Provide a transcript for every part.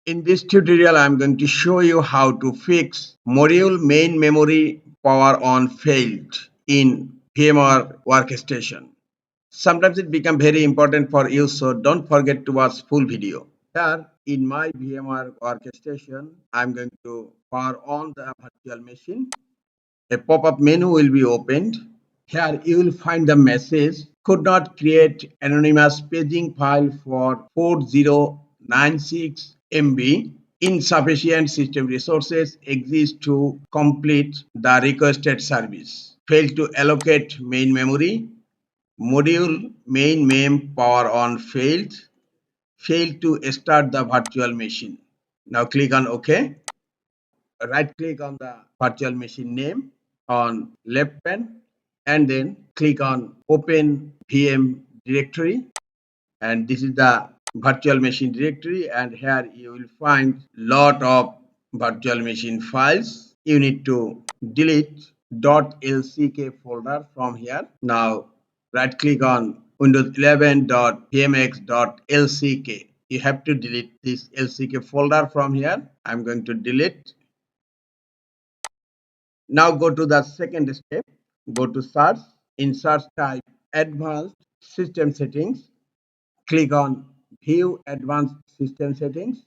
In this tutorial, I'm going to show you how to fix module main memory power on failed in VMware Workstation. Sometimes it becomes very important for you, so don't forget to watch full video. Here in my VMware Workstation, I'm going to power on the virtual machine. A pop-up menu will be opened. Here you will find the message, could not create anonymous paging file for 4096 MB. Insufficient system resources exist to complete the requested service. Failed to allocate main memory. Module MainMem Power On Failed. Failed to start the virtual machine. Now click on OK. Right click on the virtual machine name on left pane and then click on open VM directory, and this is the virtual machine directory, and here you will find lot of virtual machine files. You need to delete .lck folder from here. Now right click on Windows 11.vmx.lck. You have to delete this lck folder from here. I'm going to delete. Now go to the second step. Go to search. In search type advanced system settings. Click on view advanced system settings.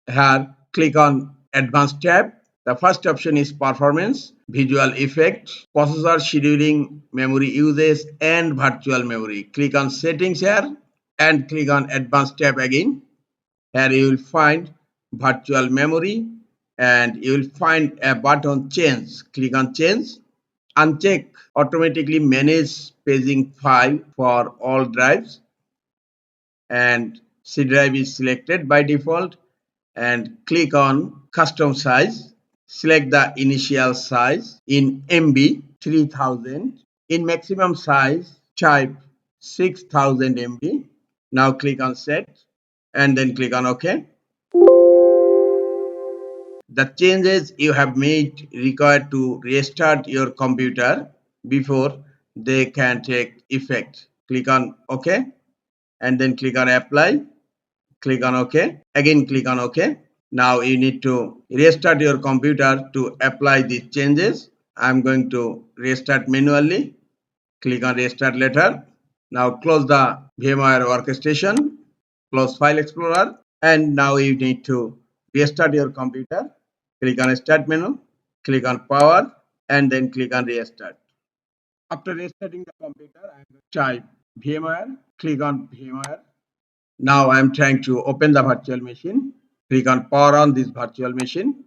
Here click on advanced tab. The first option is performance, visual effect, processor scheduling, memory usage and virtual memory. Click on settings here and click on advanced tab again. Here you will find virtual memory and you will find a button change. Click on change. Uncheck automatically manage paging file for all drives, and C drive is selected by default, and click on custom size. Select the initial size in MB 3000. In maximum size type 6000 MB. Now click on set and then click on OK. The changes you have made require to restart your computer before they can take effect. Click on OK and then click on apply. Click on OK. Again click on OK. Now you need to restart your computer to apply these changes. I'm going to restart manually. Click on restart later. Now close the VMware Workstation. Close File Explorer. And now you need to restart your computer. Click on Start menu. Click on Power and then click on Restart. After restarting the computer, I am going to type VMware. Click on VMware. Now I am trying to open the virtual machine. Click on power on this virtual machine.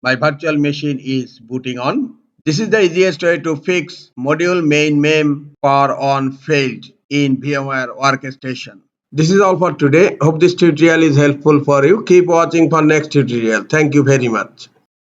My virtual machine is booting on. This is the easiest way to fix module MainMem Power On Failed in VMware Workstation. This is all for today. Hope this tutorial is helpful for you. Keep watching for next tutorial. Thank you very much.